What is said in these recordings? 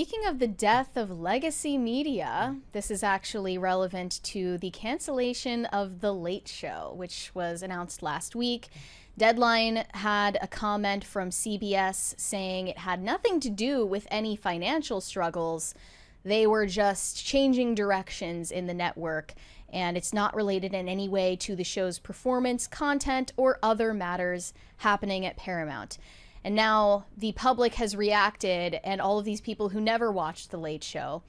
speaking of the death of legacy media, this is actually relevant to the cancellation of The Late Show, which was announced last week. Deadline had a comment from CBS saying it had nothing to do with any financial struggles. They were just changing directions in the network, and it's not related in any way to the show's performance, content, or other matters happening at Paramount. And now the public has reacted, and all of these people who never watched The Late Show,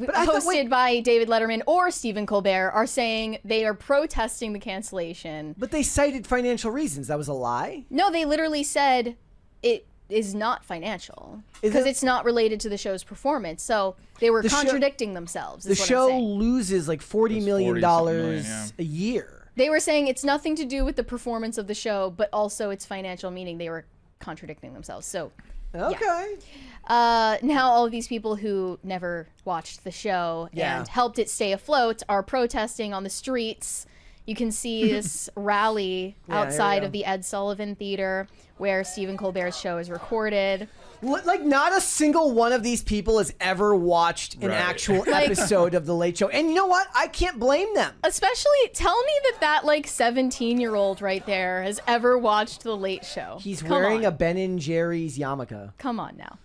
hosted by David Letterman or Stephen Colbert, are saying they are protesting the cancellation. But they cited financial reasons. That was a lie? No, they literally said it is not financial because it's not related to the show's performance. So they were contradicting themselves. The show loses like $40 million a year. They were saying it's nothing to do with the performance of the show, but also its financial meaning. They were contradicting themselves. So okay. Yeah. Now all of these people who never watched the show and helped it stay afloat are protesting on the streets. You can see this rally outside of the Ed Sullivan Theater where Stephen Colbert's show is recorded. Like, not a single one of these people has ever watched an actual episode of The Late Show. And you know what? I can't blame them. Especially, tell me that like 17-year-old right there has ever watched The Late Show. He's wearing a Ben & Jerry's yarmulke. Come on now.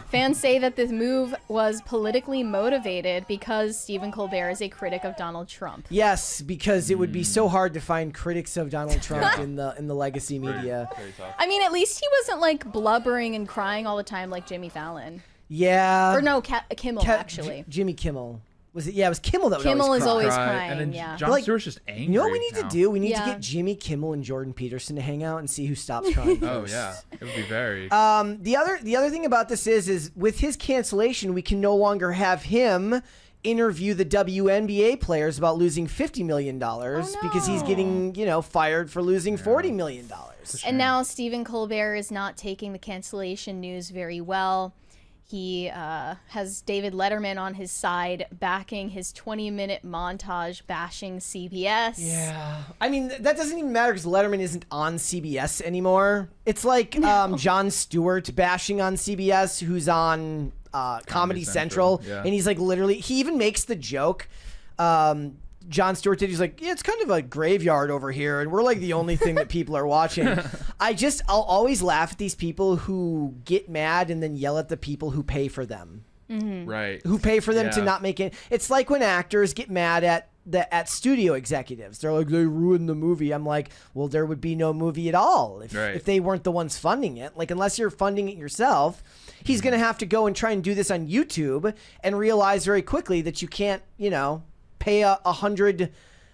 Fans say that this move was politically motivated because Stephen Colbert is a critic of Donald Trump. Yes, because it would be so hard to find critics of Donald Trump in the legacy media. Very tough. I mean, at least he wasn't like blubbering and crying all the time like Jimmy Fallon. Yeah. Or no, Kimmel actually. Jimmy Kimmel. Was it? Yeah, it was Kimmel that would Kimmel always is cry. always crying. And then yeah. Jon Stewart's just angry. You know what we need to do? We need to Yeah. get Jimmy Kimmel and Jordan Peterson to hang out and see who stops crying first. Oh yeah, it would be very. The other thing about this is with his cancellation, we can no longer have him interview the WNBA players about losing $50 million because he's getting, fired for losing $40 million. And now Stephen Colbert is not taking the cancellation news very well. He has David Letterman on his side, backing his 20-minute montage bashing CBS. Yeah. I mean, that doesn't even matter because Letterman isn't on CBS anymore. It's like Jon Stewart bashing on CBS, who's on Comedy Central. Yeah. And he's like literally, he even makes the joke. Jon Stewart did. He's like, yeah, it's kind of a graveyard over here, and we're like the only thing that people are watching. I'll always laugh at these people who get mad and then yell at the people who pay for them. Mm-hmm. Right. Who pay for them to not make it. It's like when actors get mad at studio executives. They're like, they ruined the movie. I'm like, well, there would be no movie at all if they weren't the ones funding it. Like, unless you're funding it yourself, he's going to have to go and try and do this on YouTube and realize very quickly that you can't, pay 100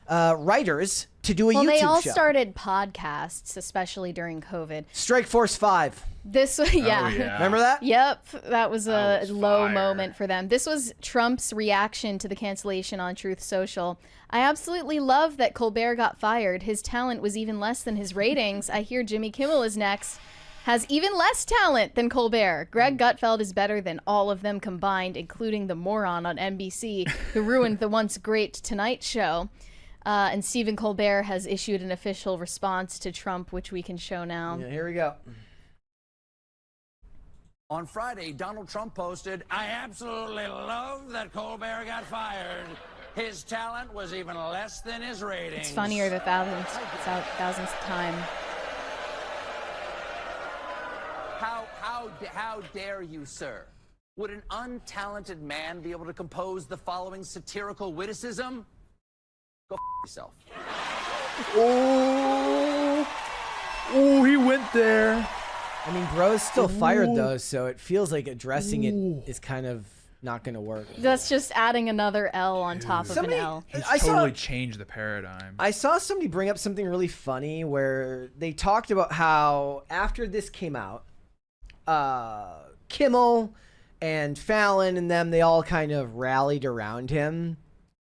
writers to do a YouTube show. Well, they all started podcasts, especially during COVID. Strike Force 5. Remember that? Yep, that was a low moment for them. This was Trump's reaction to the cancellation on Truth Social. I absolutely love that Colbert got fired. His talent was even less than his ratings. I hear Jimmy Kimmel is next. Has even less talent than Colbert. Greg Gutfeld is better than all of them combined, including the moron on NBC who ruined the once great Tonight Show. And Stephen Colbert has issued an official response to Trump, which we can show now. Yeah, here we go. On Friday, Donald Trump posted, I absolutely love that Colbert got fired. His talent was even less than his ratings. It's funnier the thousandth time. How dare you, sir? Would an untalented man be able to compose the following satirical witticism? Go yourself. Oh, he went there. I mean, bro's still fired though, so it feels like addressing it is kind of not going to work. That's just adding another L on top of an L. He's totally changed the paradigm. I saw somebody bring up something really funny where they talked about how after this came out, Kimmel and Fallon and them, they all kind of rallied around him.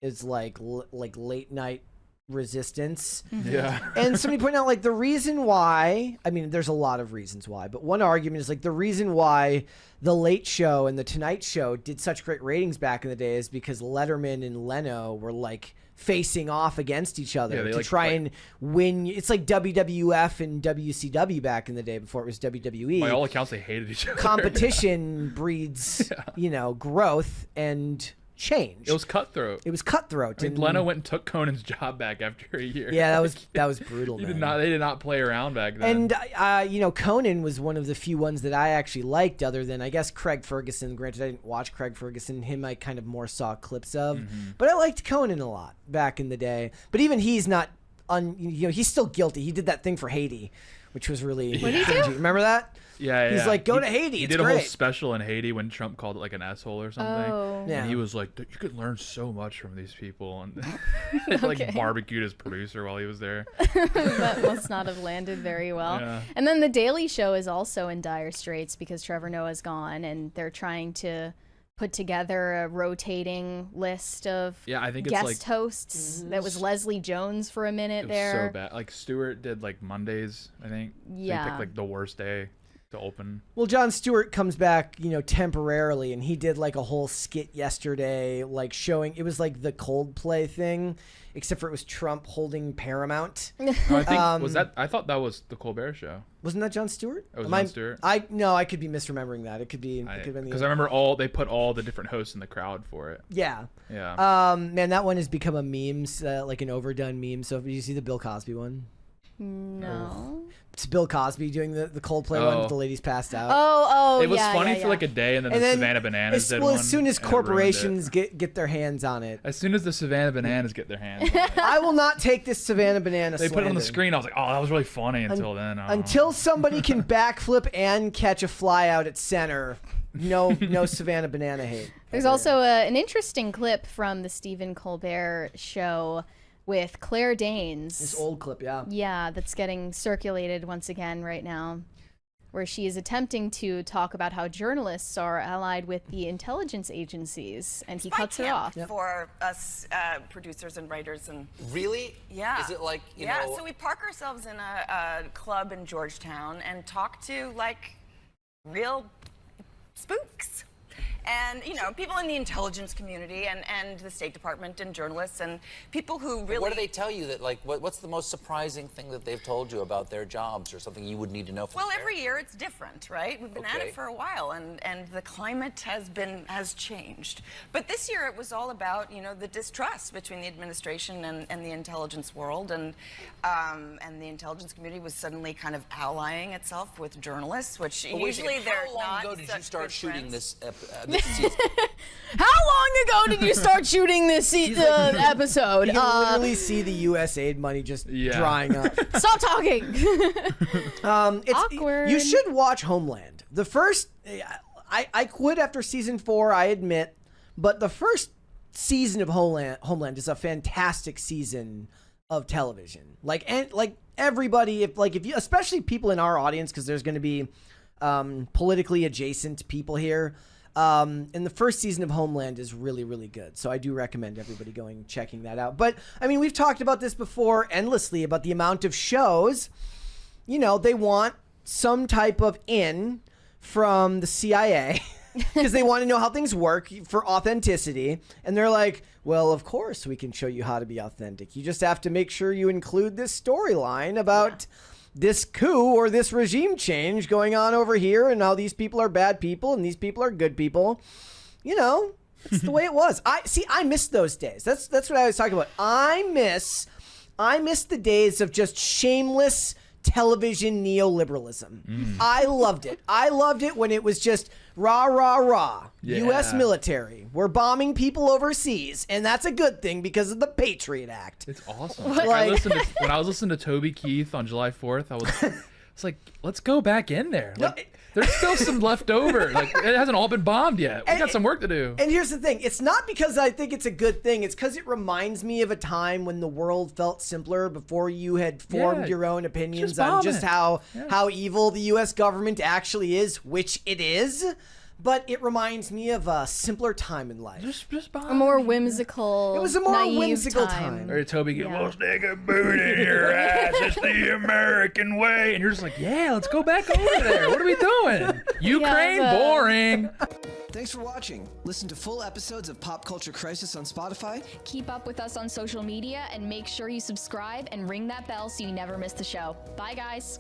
It's like late night resistance. Yeah. And somebody pointed out, like, the reason why, I mean, there's a lot of reasons why, but one argument is, like, the reason why The Late Show and The Tonight Show did such great ratings back in the day is because Letterman and Leno were, like, facing off against each other to try and win. It's like WWF and WCW back in the day before it was WWE. By all accounts, they hated each other. Competition breeds, growth and change. It was cutthroat. I mean, Leno went and took Conan's job back after a year. Yeah, that was brutal. They did not play around back then. And Conan was one of the few ones that I actually liked, other than I guess Craig Ferguson. Granted, I didn't watch Craig Ferguson. Him, I kind of more saw clips of, but I liked Conan a lot back in the day. But even he's not, he's still guilty. He did that thing for Haiti, which was really. What did he do? Remember that? Yeah, he's like, go to Haiti. He it's did a great. whole special in Haiti when Trump called it like an asshole or something. Oh. Yeah. And he was like, you could learn so much from these people. And like barbecued his producer while he was there. That must not have landed very well. Yeah. And then The Daily Show is also in dire straits because Trevor Noah's gone, and they're trying to put together a rotating list of I think it's guest like hosts. That was Leslie Jones for a minute it was there. so bad. Like Stewart did like Mondays, I think. Yeah. They picked like the worst day to open. Well, Jon Stewart comes back, temporarily, and he did like a whole skit yesterday, like showing it was like the Coldplay thing, except for it was Trump holding Paramount. No, I think I thought that was the Colbert Show. Wasn't that Jon Stewart? It was Jon Stewart. I could be misremembering that. It could have been because I remember they put all the different hosts in the crowd for it. Yeah. Yeah. Man, that one has become a meme, like an overdone meme. So, did you see the Bill Cosby one? No. It's Bill Cosby doing the Coldplay one with the ladies passed out. Oh, it was funny for like a day, and then the Savannah Bananas did one. As soon as corporations get their hands on it. As soon as the Savannah Bananas get their hands on it. I will not take this Savannah Banana They put it on the screen. I was like, oh, that was really funny until then. Until somebody can backflip and catch a fly out at center, no Savannah Banana hate. There's also an interesting clip from the Stephen Colbert show with Claire Danes. This old clip, yeah. Yeah, that's getting circulated once again right now, where she is attempting to talk about how journalists are allied with the intelligence agencies, and he cuts her off. For us producers and writers. And really? Yeah. Is it like, so we park ourselves in a club in Georgetown and talk to, like, real spooks. And, people in the intelligence community and the State Department and journalists and people who really... What do they tell you that, like, what's the most surprising thing that they've told you about their jobs or something you would need to know from there? Every year it's different, right? We've been at it for a while, and the climate has changed. But this year it was all about, the distrust between the administration and the intelligence world, and the intelligence community was suddenly kind of allying itself with journalists, which usually they're not. How long ago did you start shooting this season? How long ago did you start shooting this episode? You can literally see the USAID money just drying up. Stop talking. It's awkward. You should watch Homeland. The first, I quit after season 4, I admit, but the first season of Homeland is a fantastic season of television. Like everybody, if you, especially people in our audience, because there's going to be politically adjacent people here. And the first season of Homeland is really, really good. So I do recommend everybody checking that out. But I mean, we've talked about this before endlessly about the amount of shows, they want some type of in from the CIA because they want to know how things work for authenticity. And they're like, well, of course we can show you how to be authentic. You just have to make sure you include this storyline about this coup or this regime change going on over here, and how these people are bad people and these people are good people. It's the way it was. I miss those days. That's what I was talking about. I miss the days of just shameless television neoliberalism. I loved it. I loved it when it was just rah, rah, rah. Yeah. U.S. military. We're bombing people overseas, and that's a good thing because of the Patriot Act. It's awesome. When I was listening to Toby Keith on July 4th, it's like, let's go back in there. There's still some left over. Like, it hasn't all been bombed yet. We got some work to do. And here's the thing. It's not because I think it's a good thing. It's because it reminds me of a time when the world felt simpler before you had formed your own opinions on just how evil the U.S. government actually is, which it is. but it reminds me of a simpler time in life. Just a more whimsical. It was a more naive whimsical time. Or Toby get, we'll stick a boot in your ass. It's the American way. And you're just like, yeah, let's go back over there. What are we doing? Ukraine, boring. Thanks for watching. Listen to full episodes of Pop Culture Crisis on Spotify. Keep up with us on social media and make sure you subscribe and ring that bell so you never miss the show. Bye, guys.